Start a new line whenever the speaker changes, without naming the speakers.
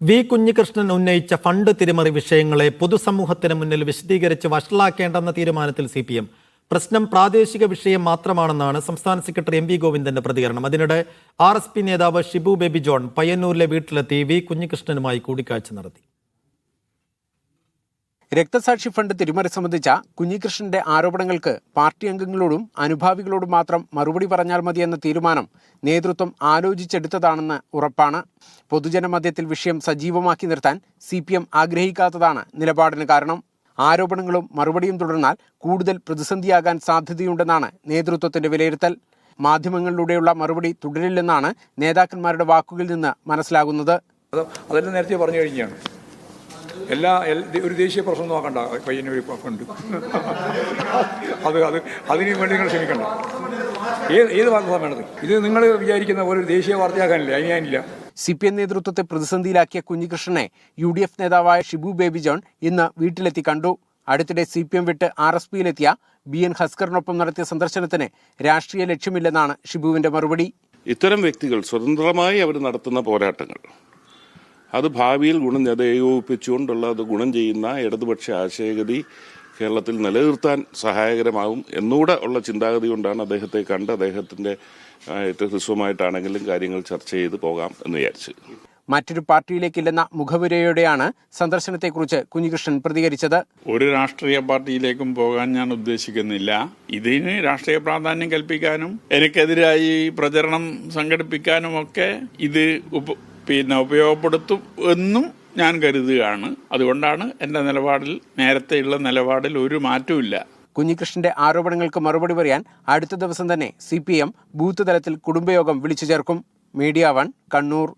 V Kunhikrishnan ഉന്നയിച്ച fund തിരിമറി വിഷയങ്ങളെ പൊതുസമൂഹത്തിന് മുന്നിൽ വിശദീകരിച്ച് വഷളാക്കേണ്ടെന്ന തീരുമാനത്തിൽ CPM. പ്രശ്നം പ്രാദേശിക വിഷയം മാത്രമാണെന്നാണ് സംസ്ഥാന സെക്രട്ടറി MV ഗോവിന്ദന്റെ പ്രതികരണം. അതിനിടെ RSP നേതാവ് ഷിബു ബേബി ജോൺ പയ്യന്നൂരിലെ വീട്ടിലെത്തി വി കുഞ്ഞികൃഷ്ണനുമായി കൂടിക്കാഴ്ച നടത്തി.
രക്തസാക്ഷി ഫണ്ട് തിരിമറി സംബന്ധിച്ച കുഞ്ഞികൃഷ്ണന്റെ ആരോപണങ്ങൾക്ക് പാർട്ടി അംഗങ്ങളോടും അനുഭാവികളോടും മാത്രം മറുപടി പറഞ്ഞാൽ മതിയെന്ന തീരുമാനം നേതൃത്വം ആലോചിച്ചെടുത്തതാണെന്ന് ഉറപ്പാണ്. പൊതുജനമധ്യത്തിൽ വിഷയം സജീവമാക്കി നിർത്താൻ CPM ആഗ്രഹിക്കാത്തതാണ് നിലപാടിന് കാരണം. ആരോപണങ്ങളും മറുപടിയും തുടർന്നാൽ കൂടുതൽ പ്രതിസന്ധിയാകാൻ സാധ്യതയുണ്ടെന്നാണ് നേതൃത്വത്തിന്റെ വിലയിരുത്തൽ. മാധ്യമങ്ങളിലൂടെയുള്ള മറുപടി തുടരില്ലെന്നാണ് നേതാക്കന്മാരുടെ വാക്കുകളിൽ നിന്ന് മനസ്സിലാകുന്നത്.
അതെല്ലാം നേരത്തെ പറഞ്ഞു കഴിഞ്ഞാണ്. ഒരു ദേശീയ പ്രശ്നം നോക്കണ്ട പയ്യന്നൂർ ഫണ്ട് അതിന് വേണ്ടി നിങ്ങൾ ക്ഷമിക്കണ്ട. ഏത് വാർത്ത വേണ്ടത്? ഇത് നിങ്ങൾ വിചാരിക്കുന്ന പോലെ ഒരു ദേശീയ വാർത്തയാക്കാനില്ല, അതിനില്ല.
CPM നേതൃത്വത്തെ പ്രതിസന്ധിയിലാക്കിയ കുഞ്ഞികൃഷ്ണനെ UDF നേതാവായ ഷിബു ബേബി ജോൺ ഇന്ന് വീട്ടിലെത്തി കണ്ടു. അടുത്തിടെ CPM വിട്ട് RSPയിലെത്തിയ BN ഹസ്കറിനൊപ്പം നടത്തിയ സന്ദർശനത്തിന് രാഷ്ട്രീയ ലക്ഷ്യമില്ലെന്നാണ് ഷിബുവിന്റെ മറുപടി.
ഇത്തരം വ്യക്തികൾ സ്വതന്ത്രമായി അവർ നടത്തുന്ന പോരാട്ടങ്ങൾ അത് ഭാവിയിൽ ഏകോപിപ്പിച്ചുകൊണ്ടുള്ള അത് ഗുണം ചെയ്യുന്ന ഇടതുപക്ഷ ആശയഗതി കേരളത്തിൽ നിലനിർത്താൻ സഹായകരമാകും എന്നൂടെ ഉള്ള ചിന്താഗതി കൊണ്ടാണ് അദ്ദേഹത്തെ കണ്ട് അദ്ദേഹത്തിൻ്റെ ഹ്രസ്വമായിട്ടാണെങ്കിലും കാര്യങ്ങൾ ചർച്ച ചെയ്ത് പോകാം എന്ന് വിചാരിച്ചു.
മറ്റൊരു പാർട്ടിയിലേക്കില്ലെന്ന മുഖവുരയോടെയാണ് സന്ദർശനത്തെക്കുറിച്ച് കുഞ്ഞികൃഷ്ണൻ പ്രതികരിച്ചത്.
ഒരു രാഷ്ട്രീയ പാർട്ടിയിലേക്കും പോകാൻ ഞാൻ ഉദ്ദേശിക്കുന്നില്ല. ഇതിന് രാഷ്ട്രീയ പ്രാധാന്യം കൽപ്പിക്കാനും എനിക്കെതിരായി പ്രചരണം സംഘടിപ്പിക്കാനും ഒക്കെ ഇത് ഉപയോഗപ്പെടുത്തും എന്നും ഞാൻ കരുതുകയാണ്. അതുകൊണ്ടാണ് എൻ്റെ നേരത്തെയുള്ള നിലപാടിൽ ഒരു മാറ്റമില്ല.
കുഞ്ഞികൃഷ്ണന്റെ ആരോപണങ്ങൾക്ക് മറുപടി പറയാൻ അടുത്ത ദിവസം തന്നെ CPM ബൂത്ത് തലത്തിൽ കുടുംബയോഗം വിളിച്ചു ചേർക്കും. മീഡിയ 1 കണ്ണൂർ.